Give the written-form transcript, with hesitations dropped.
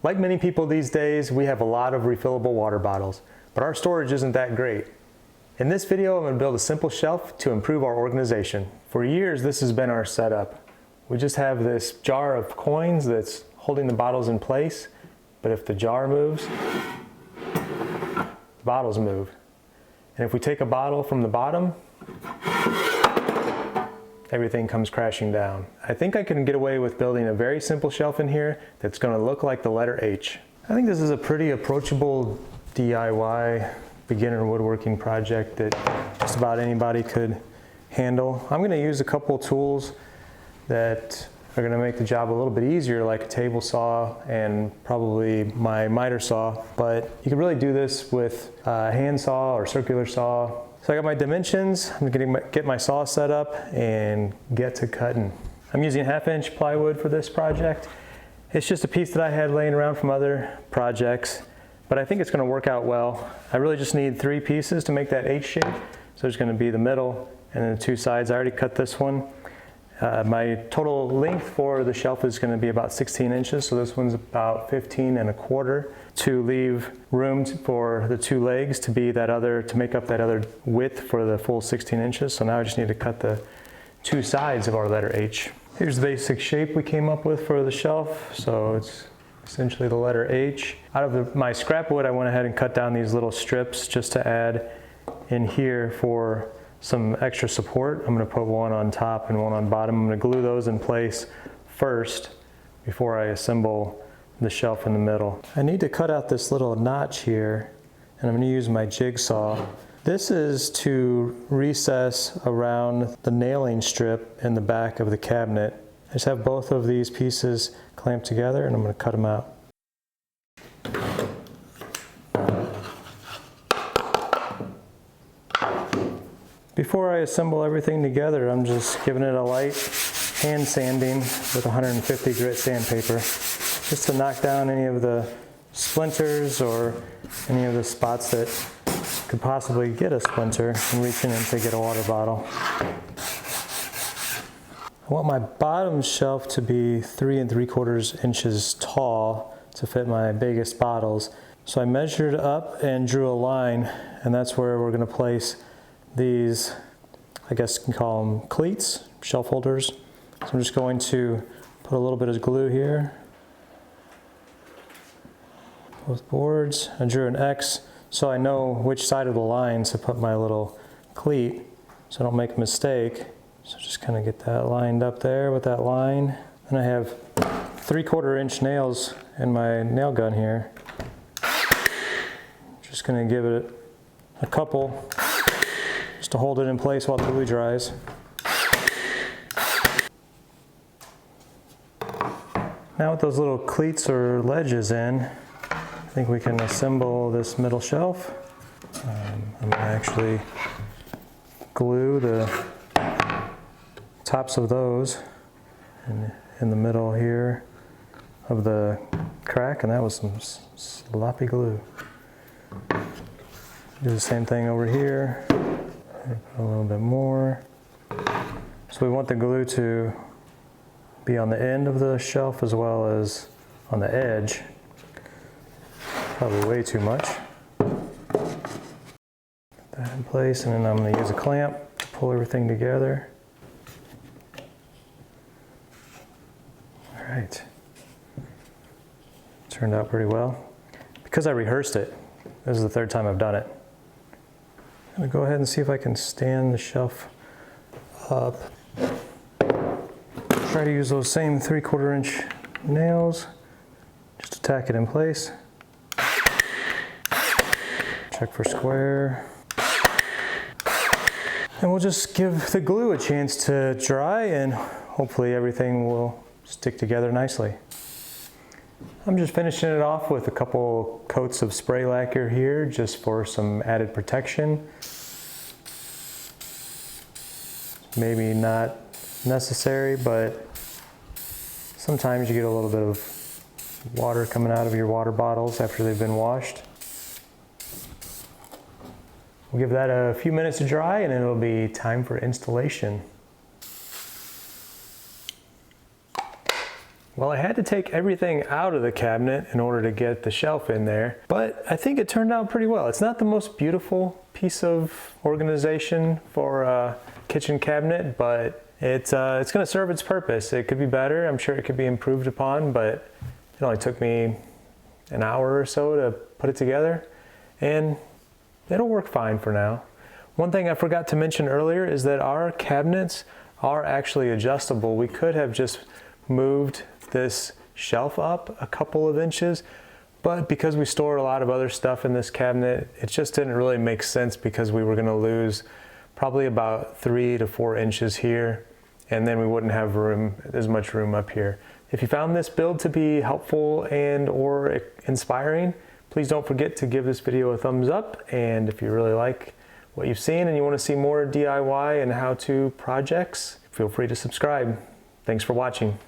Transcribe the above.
Like many people these days, we have a lot of refillable water bottles, but our storage isn't that great. In this video, I'm going to build a simple shelf to improve our organization. For years, this has been our setup. We just have this jar of coins that's holding the bottles in place, but if the jar moves, the bottles move. And if we take a bottle from the bottom, everything comes crashing down. I think I can get away with building a very simple shelf in here that's going to look like the letter H. I think this is a pretty approachable DIY beginner woodworking project that just about anybody could handle. I'm going to use a couple tools that are going to make the job a little bit easier, like a table saw and probably my miter saw, but you can really do this with a hand saw or circular saw. So I got my dimensions, I'm going to get my saw set up and get to cutting. I'm using 1/2-inch plywood for this project. It's just a piece that I had laying around from other projects, but I think it's going to work out well. I really just need 3 pieces to make that H shape. So there's going to be the middle and then the 2 sides. I already cut this one. My total length for the shelf is going to be about 16 inches, so this one's about 15 1/4 to leave room for the 2 legs to be to make up that other width for the full 16 inches. So now I just need to cut the 2 sides of our letter H. Here's the basic shape we came up with for the shelf. So it's essentially the letter H. Out of my scrap wood, I went ahead and cut down these little strips just to add in here for some extra support. I'm going to put one on top and one on bottom. I'm going to glue those in place first before I assemble the shelf in the middle. I need to cut out this little notch here, and I'm going to use my jigsaw. This is to recess around the nailing strip in the back of the cabinet. I just have both of these pieces clamped together and I'm going to cut them out. Before I assemble everything together, I'm just giving it a light hand sanding with 150 grit sandpaper, just to knock down any of the splinters or any of the spots that could possibly get a splinter from reaching in to get a water bottle. I want my bottom shelf to be 3 3/4 inches tall to fit my biggest bottles. So I measured up and drew a line, and that's where we're going to place these, I guess you can call them cleats, shelf holders. So I'm just going to put a little bit of glue here. Both boards. I drew an X so I know which side of the line to put my little cleat so I don't make a mistake. So just kind of get that lined up there with that line. And I have 3/4 inch nails in my nail gun here. Just going to give it a couple just to hold it in place while the glue dries. Now with those little cleats or ledges in, I think we can assemble this middle shelf. I'm going to actually glue the tops of those in the middle here of the crack, and that was some sloppy glue. Do the same thing over here. A little bit more. So we want the glue to be on the end of the shelf as well as on the edge. Probably way too much. Put that in place, and then I'm going to use a clamp to pull everything together. All right. Turned out pretty well. Because I rehearsed it, this is the 3rd time I've done it. I'm going to go ahead and see if I can stand the shelf up. Try to use those same 3/4 inch nails just to tack it in place. Check for square. And we'll just give the glue a chance to dry, and hopefully everything will stick together nicely. I'm just finishing it off with a couple coats of spray lacquer here just for some added protection. Maybe not necessary, but sometimes you get a little bit of water coming out of your water bottles after they've been washed. We'll give that a few minutes to dry, and it'll be time for installation. Well, I had to take everything out of the cabinet in order to get the shelf in there, but I think it turned out pretty well. It's not the most beautiful piece of organization for a kitchen cabinet, but it's going to serve its purpose. It could be better. I'm sure it could be improved upon, but it only took me an hour or so to put it together, and it'll work fine for now. One thing I forgot to mention earlier is that our cabinets are actually adjustable. We could have just moved this shelf up a couple of inches, but because we store a lot of other stuff in this cabinet, it just didn't really make sense because we were going to lose probably about 3 to 4 inches here, and then we wouldn't have as much room up here. If you found this build to be helpful and or inspiring, please don't forget to give this video a thumbs up, and if you really like what you've seen and you want to see more DIY and how-to projects, feel free to subscribe. Thanks for watching.